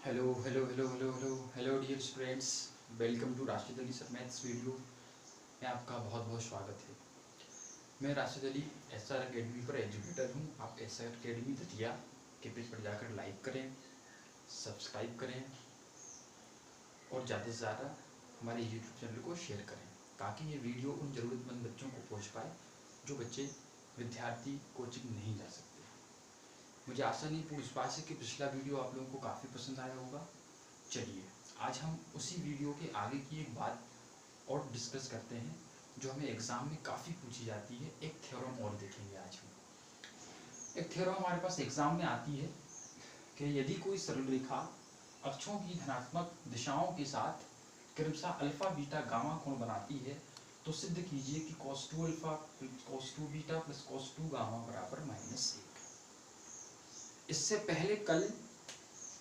Hello hello hello hello hello hello dear students, welcome to Rashid Ali sir maths video में आपका बहुत बहुत स्वागत है। मैं Rashid Ali S R academy पर एजुकेटर हूँ। आप एस आर अकेडमी दतिया के पेज पर जाकर लाइक करें, सब्सक्राइब करें और ज़्यादा से ज़्यादा हमारे यूट्यूब चैनल को शेयर करें ताकि ये वीडियो उन ज़रूरतमंद बच्चों को पहुँच पाए जो बच्चे विद्यार्थी कोचिंग नहीं जा सकते। मुझे आशा नहीं पूरी विश्वास है कि पिछला वीडियो आप लोगों को काफ़ी पसंद आया होगा। चलिए आज हम उसी वीडियो के आगे की एक बात और डिस्कस करते हैं जो हमें एग्जाम में काफ़ी पूछी जाती है। एक थ्योरम और देखेंगे आज हम। एक थ्योरम हमारे पास एग्जाम में आती है कि यदि कोई सरल रेखा अक्षों की धनात्मक दिशाओं के साथ क्रमशः अल्फा बीटा गामा कोण बनाती है तो सिद्ध कीजिए कि cos 2 alpha cos 2 beta plus cos 2 gamma बराबर -1। इससे पहले कल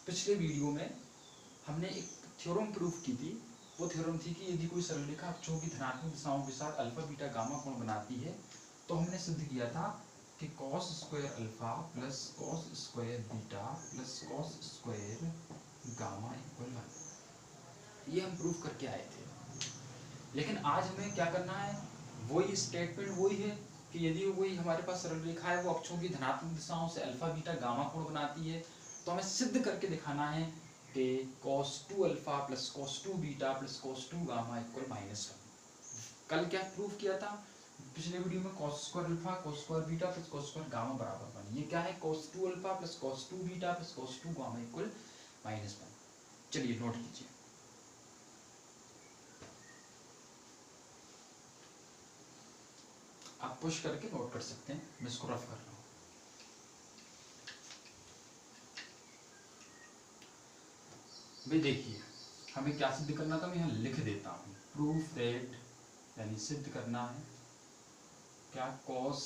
पिछले वीडियो में हमने एक थ्योरम प्रूफ की थी। वो थ्योरम थी कि यदि कोई सरल रेखा अक्षों की धनात्मक दिशाओं के साथ अल्फा बीटा गामा कोण बनाती है तो हमने सिद्ध किया था कि cos square alpha plus cos square beta plus cos square gamma equal 1। ये हम प्रूफ करके आए थे। लेकिन आज हमें क्या करना है, वही स्टेटमेंट वही है कि यदि वही हमारे पास सरल रेखा है वो अक्षों की धनात्मक दिशाओं से अल्फा बीटा गामा कोण बनाती है तो हमें सिद्ध करके दिखाना है कि cos 2 alpha plus cos 2 beta plus cos 2 gamma equal -1। कल क्या प्रूफ किया था पिछले वीडियो में? cos square alpha cos square beta plus cos square gamma बराबर 1। ये क्या है? cos 2 alpha plus cos 2 beta plus cos 2 gamma equal -1। चलिए नोट कीजिए। आप पुश करके नोट कर सकते हैं, मैं इसको रफ कर रहा हूं। भाई देखिए, हमें क्या सिद्ध करना था, मैं यहां लिख देता हूं। प्रूफ दैट, यानी सिद्ध करना है क्या, cos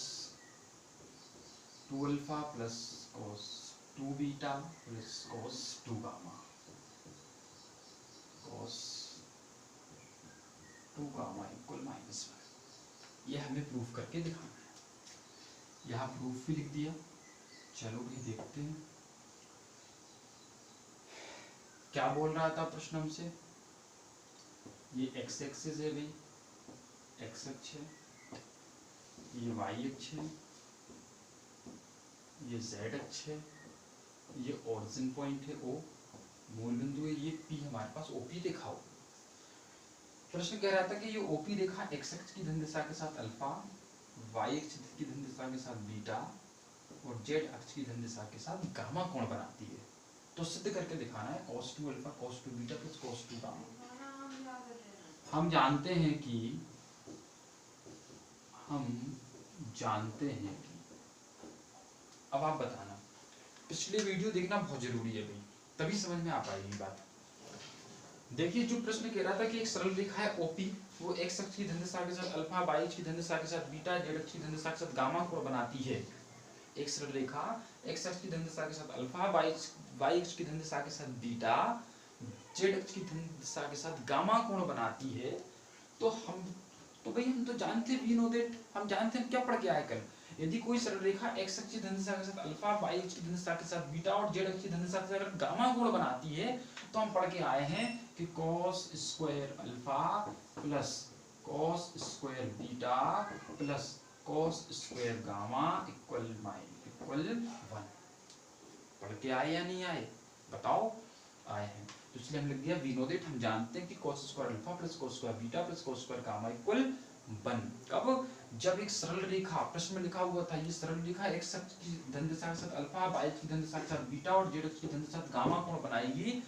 2 alpha plus cos 2 beta plus cos 2 gamma, cos 2 gamma equal -1। ये हमें प्रूफ करके दिखाना है। यहाँ प्रूफ भी लिख दिया। चलो भाई देखते हैं क्या बोल रहा था प्रश्न हमसे। ये x एक्सिस है भाई, x अक्ष है, ये y अक्ष है, ये z अक्ष है, ये ओरिजिन पॉइंट है O, मूल बिंदु है, ये P हमारे पास OP देखा हो। प्रश्न कह रहा था कि ये OP रेखा x अक्ष की धन दिशा के साथ अल्फा, y अक्ष की धन दिशा के साथ बीटा और z अक्ष की धन दिशा के साथ गामा कोण बनाती है। तो सिद्ध करके दिखाना है cos 2 alpha cos 2 beta plus cos 2 gamma. हम जानते हैं कि अब आप बताना, पिछले वीडियो देखना बहुत जरूरी है भाई, तभी समझ में आ पाएगी बात। देखिए जो प्रश्न कह रहा था कि एक सरल रेखा है OP, वो x अक्ष की धन दिशा के साथ अल्फा, y अक्ष की धन दिशा के साथ बीटा, z अक्ष की धन दिशा के साथ गामा कोण बनाती है। एक सरल रेखा x अक्ष की धन दिशा के साथ अल्फा, y अक्ष की धन दिशा के साथ बीटा, z अक्ष की धन दिशा के साथ गामा कोण बनाती है। तो भाई हम तो जानते हैं, वी नो दैट, हम जानते हैं क्या पढ़ के आए कल। यदि कोई सरल रेखा x अक्ष की धन दिशा के साथ अल्फा, y अक्ष की धन दिशा के साथ बीटा और z अक्ष की धन दिशा के साथ गामा कोण बनाती है तो हम पढ़ के आए हैं कि cos square alpha plus cos square beta plus cos square gamma equal 1। पढ़ के आए या नहीं आए बताओ? आए हैं। तो इसलिए हम लिख दिया वी नो दैट, हम जानते हैं कि cos square alpha plus cos square beta plus cos square gamma equal 1। कब? जब एक सरल रेखा, प्रश्न में लिखा हुआ था ये सरल रेखा x अक्ष की धन दिशा के साथ अल्फा, y अक्ष की धन दिशा के साथ बीटा और z अक्ष की धन दिशा के साथ गामा कोण बनाएगी।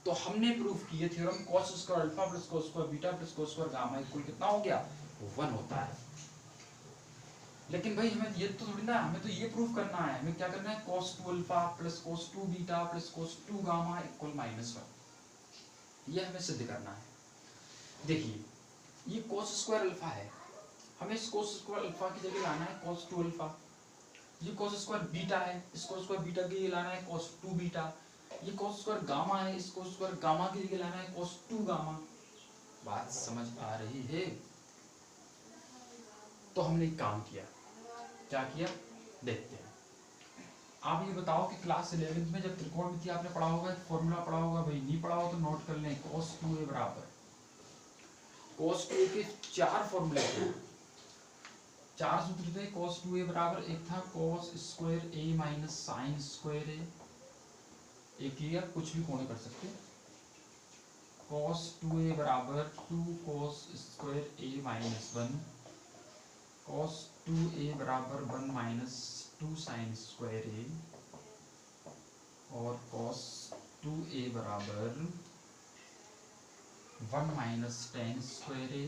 तो हमने प्रूफ किया theorem cos square alpha plus cos square beta plus cos square gamma equal कितना हो गया? 1 होता है। लेकिन भाई हमें ये तो थोड़ी ना, हमें तो ये प्रूफ करना है। हमें क्या करना है? cos 2 alpha plus cos 2 beta plus cos 2 gamma equal -1। ये हमें सिद्ध करना है। देखिए ये cos स्क्वायर अल्फा है, हमें इस cos स्क्वायर अल्फा की जगह लाना है cos 2 अल्फा। ये cos स्क्वायर बीटा है, इस cos स्क्वायर बीटा की जगह लाना है cos 2 बीटा। ये cos स्क्वायर गामा है, इस cos स्क्वायर गामा की जगह लाना है cos 2 गामा। बात समझ आ रही है? तो हमने एक काम किया, क्या किया देखते हैं। आप ये बताओ कि क्लास 11th में जब त्रिकोणमिति आपने पढ़ा होगा, फॉर्मूला पढ़ा होगा, भाई नहीं पढ़ा हो तो नोट कर लें। cos 2a बराबर cos 2a के 4 फॉर्मूले थे, 4 सूत्र थे cos 2a बराबर। एक था cos square a minus sine square a, एक ये आप कुछ भी कोण कर सकते हैं। cos 2a बराबर 2 cos square a minus 1, cos 2a बराबर 1 माइनस 2 साइन स्क्वायर a, और cos 2a बराबर 1 माइनस टेन स्क्वायर ए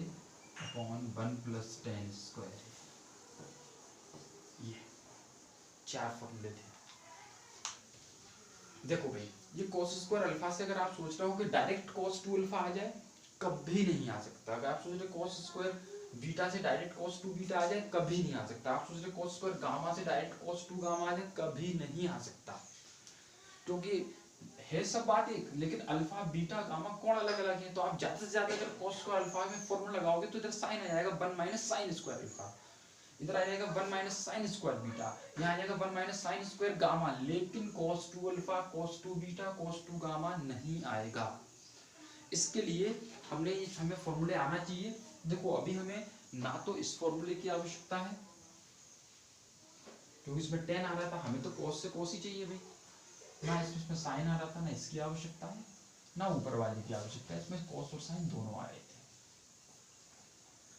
अपॉन 1 प्लस टेन स्क्वायर ए। ये 4 फॉर्मूले थे। देखो भाई, ये cos स्क्वायर अल्फा से अगर आप सोच रहे हो कि डायरेक्ट cos 2 अल्फा आ जाए, कभी नहीं आ सकता। अगर आप सोच रहे cos स्क्वायर बीटा से डायरेक्ट cos 2 बीटा आ जाए, कभी नहीं आ सकता। आप सोच रहे cos स्क्वायर गामा से डायरेक्ट cos 2 गामा आ जाए, कभी नहीं आ सकता। क्योंकि है सब बात एक, लेकिन अल्फा बीटा गामा कौन अलग अलग है। तो आप ज्यादा से ज्यादा अगर cos स्क्वायर अल्फा में फॉर्मूला लगाओगे तो इधर साइन आ जाएगा 1 माइनस साइन स्क्वायर अल्फा, इधर आ जाएगा 1 माइनस साइन स्क्वायर बीटा, यहाँ आ जाएगा 1 माइनस साइन स्क्वायर गामा। लेकिन cos 2 alpha, cos 2 beta, cos 2 gamma नहीं आएगा। इसके लिए हमें फॉर्मूले आना चाहिए। देखो अभी हमें ना तो इस फॉर्मूले की आवश्यकता है क्योंकि इसमें tan आ रहा था, हमें तो cos से cos ही चाहिए भाई, ना इसमें साइन आ रहा था, ना इसकी आवश्यकता है, ना ऊपर वाले की आवश्यकता है। इसमें cos और साइन दोनों आ रहे थे।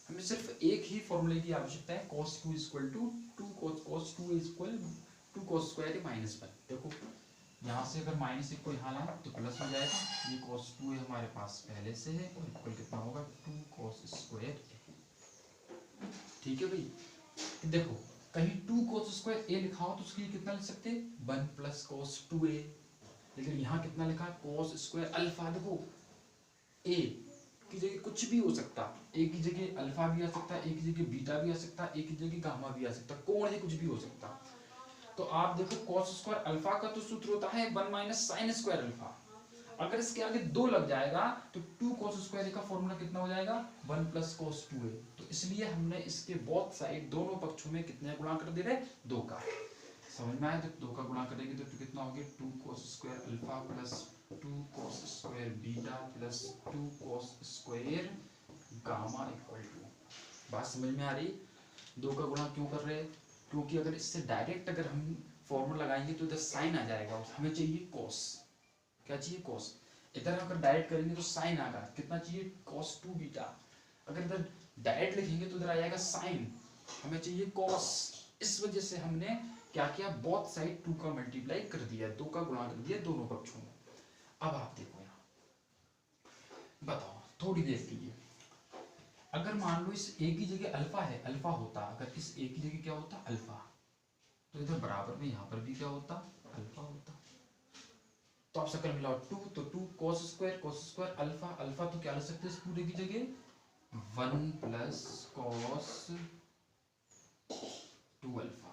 हमें सिर्फ एक ही फॉर्मूले की आवश्यकता है, cos 2 equal to 2 cos 2 equal 2 cos square minus 1। देखो यहाँ से अगर माइनस 1 को यहाँ लाए तो प्लस हो जाएगा। ये cos 2 हमारे पास पहले से है और इक्वल कितना होगा 2 cos स्क्वायर। ठीक है भाई, देखो कहीं 2 cos स्क्वायर a लिखा हो तो उसके लिए कितना लिख सकते हैं 1 प्लस cos 2a, लेकिन यहाँ कितना लिखा cos स्क्वायर अल्फा। देखो a की जगह कुछ भी हो सकता, a की जगह अल्फा भी आ सकता, a की जगह बीटा भी आ सकता, a की जगह गामा भी आ सकता, कोण है कुछ भी हो सकता। तो आप देखो cos स्क्वायर अल्फा का तो सूत्र होता है 1 माइनस साइन स्क्वायर अल्फा। अगर इसके आगे 2 लग जाएगा तो 2 cos स्क्वायर का फॉर्मूला कितना हो जाएगा 1 प्लस cos 2a। तो इसलिए हमने इसके बोथ साइड दोनों पक्षों में कितने गुणा कर दे रहे 2 का। समझ में आया? तो 2 का गुणा करेंगे तो कितना हो गया 2 cos square alpha plus 2 cos square beta plus 2 cos square gamma equal to. बात समझ में आ रही? 2 का गुणा क्यों कर रहे हैं? क्योंकि अगर इससे डायरेक्ट अगर हम फॉर्मूला लगाएंगे तो इधर साइन आ जाएगा, हमें चाहिए cos। क्या चाहिए cos। इधर अगर डायरेक्ट करेंगे तो साइन आएगा, कितना चाहिए cos 2 बीटा। अगर इधर डायरेक्ट लिखेंगे तो इधर आ जाएगा साइन, हमें चाहिए cos। इस वजह से हमने क्या किया, बोथ साइड 2 का मल्टीप्लाई कर दिया, 2 का गुणा कर दिया दोनों पक्षों में। अब आप देखो यहाँ बताओ थोड़ी देर के लिए, अगर मान लो इस a की जगह अल्फा है, अल्फा होता, अगर इस a की जगह क्या होता अल्फा, तो इधर बराबर में यहाँ पर भी क्या होता अल्फा होता। तो आप सकल मिलाओ 2 तो 2 cos स्क्वायर अल्फा, अल्फा तो क्या ले सकते हैं इस पूरे की जगह 1 प्लस cos 2 अल्फा,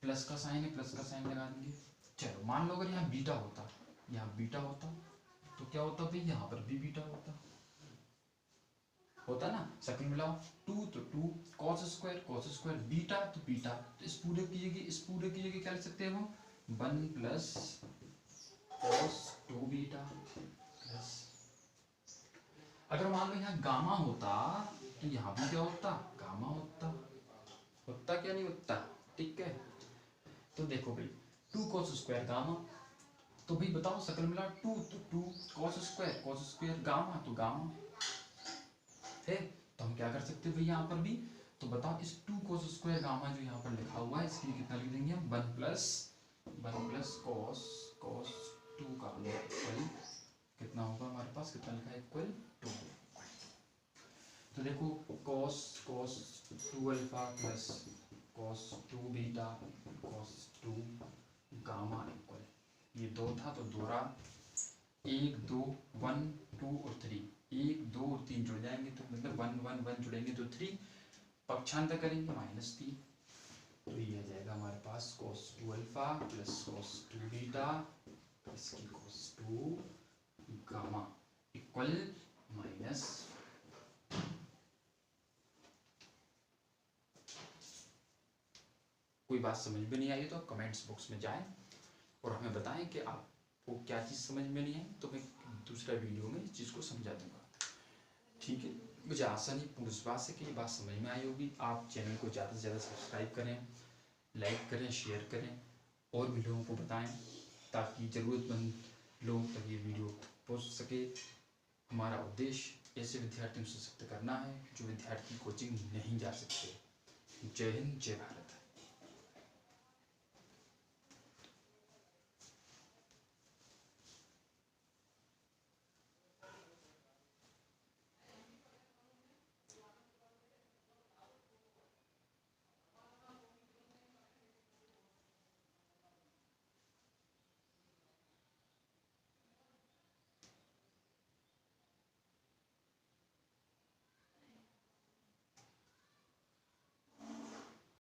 प्लस का साइन है प्लस का साइन लगा देंगे। चलो मान लो अगर यहाँ बीटा होता, यहाँ बीटा होता तो क्या होता भाई, यहाँ पर भी बीटा होता ना। सकल मिलाओ 2 तो 2 cos स्क्वायर बीटा तो बीटा, तो इस पूरे की जगह क्या लिख सकते हैं हम 1 प्लस cos 2 बीटा प्लस, अगर मान लो यहाँ गामा होता तो यहाँ भी क्या होता गामा होता क्या नहीं होता। ठीक है, तो देखो भाई 2 cos स्क्वायर गामा, तो भाई बताओ सकल मिला 2 तो 2 cos स्क्वायर गामा तो गामा है। तो हम क्या कर सकते हैं भाई यहाँ पर भी, तो बताओ इस 2 cos स्क्वायर गामा जो यहाँ पर लिखा हुआ है इसके लिए कितना लिख देंगे हम 1 प्लस cos 2 गामा इक्वल कितना होगा हमारे पास, कितना लिखा है इक्वल 2। तो देखो cos 2 alpha plus cos 2 beta cos 2 gamma equal, ये 2 था तो दोहरा 1 2 1 2 और 3, 1 2 और 3 जुड़ जाएंगे तो मतलब 1 1 1 जुड़ेंगे तो 3, पक्षांतर करेंगे -3। तो ये आ जाएगा हमारे पास cos 2 alpha plus cos 2 beta इसकी cos 2 गामा इक्वल माइनस। कोई बात समझ में नहीं आई तो आप कमेंट्स बॉक्स में जाएं और हमें बताएं कि आपको क्या चीज़ समझ में नहीं आई, तो मैं दूसरा वीडियो में इस चीज़ को समझा दूंगा। ठीक है, मुझे आशा नहीं पूर्ण विश्वास है कि ये बात समझ में आई होगी। आप चैनल को ज़्यादा से ज़्यादा सब्सक्राइब करें, लाइक करें, शेयर करें और भी लोगों को बताएं ताकि ज़रूरतमंद लोगों तक ये वीडियो पहुँच सके। हमारा उद्देश्य ऐसे विद्यार्थियों को सशक्त करना है जो विद्यार्थी कोचिंग नहीं जा सकते। जय हिंद, जय भारत।